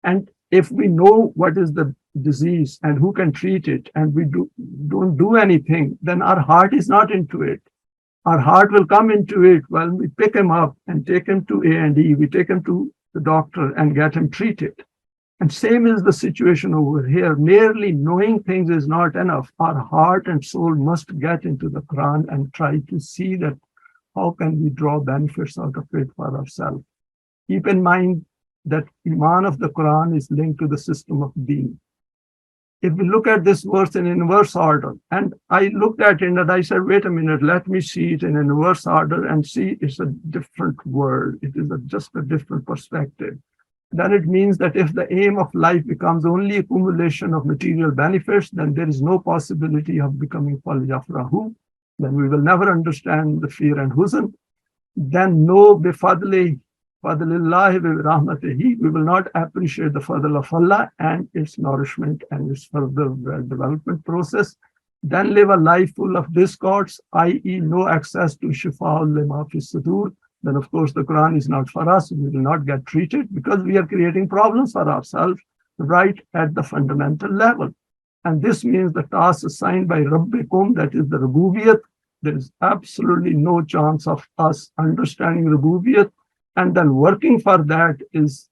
and if we know what is the disease and who can treat it, and we don't do anything, then our heart is not into it. Our heart will come into it when we pick him up and take him to A&E, we take him to the doctor and get him treated. And same is the situation over here. Merely knowing things is not enough. Our heart and soul must get into the Quran and try to see that how can we draw benefits out of it for ourselves. Keep in mind that Iman of the Quran is linked to the system of Deen. If we look at this verse in inverse order, and I looked at it and I said, wait a minute, let me see it in inverse order and see it's a different world. It is just a different perspective. Then it means that if the aim of life becomes only accumulation of material benefits, then there is no possibility of becoming Falyafrahu. Then we will never understand the fear and huzn. Then no bifadlillahi rahmatihi, we will not appreciate the fadl of Allah and its nourishment and its further development process. Then live a life full of discords, i.e. no access to shifa'ul lima fi sudur. Then of course the Quran is not for us. We will not get treated because we are creating problems for ourselves right at the fundamental level. And this means the task assigned by Rabbikum, that is the Rububiyyat, there is absolutely no chance of us understanding Rububiyyat, and then working for that is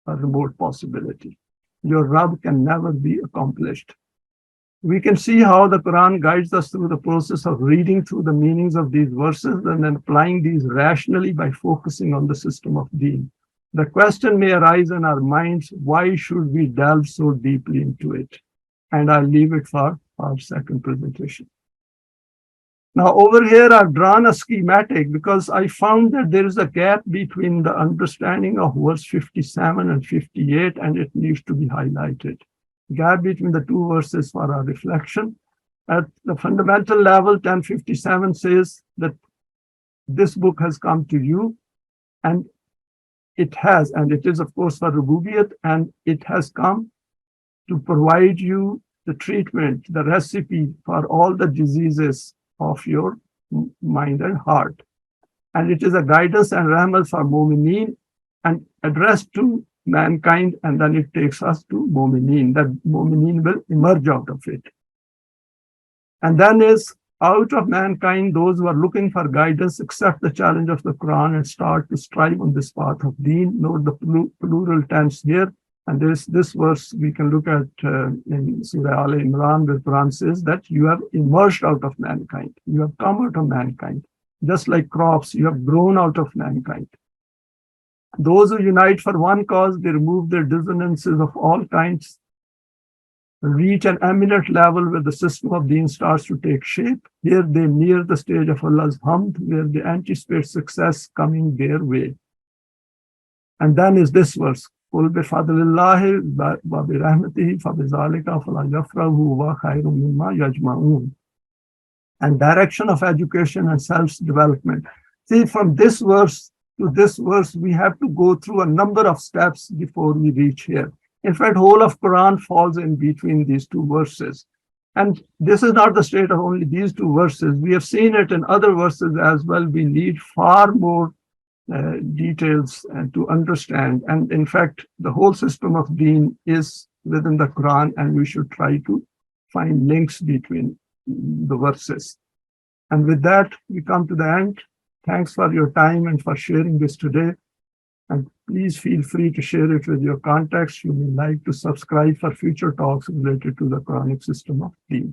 a remote possibility. Your Rabb can never be accomplished. We can see how the Quran guides us through the process of reading through the meanings of these verses and then applying these rationally by focusing on the system of Deen. The question may arise in our minds, why should we delve so deeply into it? And I'll leave it for our second presentation. Now over here I've drawn a schematic because I found that there is a gap between the understanding of verse 57 and 58, and it needs to be highlighted. Gap between the two verses for our reflection. At the fundamental level, 1057 says that this book has come to you, and it has, and it is of course for Rububiyyat, and it has come to provide you the treatment, the recipe for all the diseases of your mind and heart. And it is a guidance and rahmat for Momineen and addressed to mankind, and then it takes us to Momineen, that Momineen will emerge out of it. And then is out of mankind, those who are looking for guidance accept the challenge of the Quran and start to strive on this path of Deen. Note the plural tense here. And this verse we can look at in Surah Al-Imran, where Quran says that you have emerged out of mankind. You have come out of mankind. Just like crops, you have grown out of mankind. Those who unite for one cause, they remove their dissonances of all kinds, reach an eminent level where the system of Deen starts to take shape. Here they near the stage of Allah's hamd, where they anticipate success coming their way. And then is this verse, قُلْ بِفَضْلِ اللَّهِ وَبِرَحْمَتِهِ فَبِذَلِكَ فَلْيَفْرَحُوا هُوَ خَيْرٌ مِمَّا يَجْمَعُونَ. And direction of education and self-development. See, from this verse to this verse, we have to go through a number of steps before we reach here. In fact, whole of Quran falls in between these two verses. And this is not the state of only these two verses. We have seen it in other verses as well. We need far more details to understand. And in fact, the whole system of Deen is within the Quran, and we should try to find links between the verses. And with that, we come to the end. Thanks for your time and for sharing this today. And please feel free to share it with your contacts. You may like to subscribe for future talks related to the Quranic system of deen.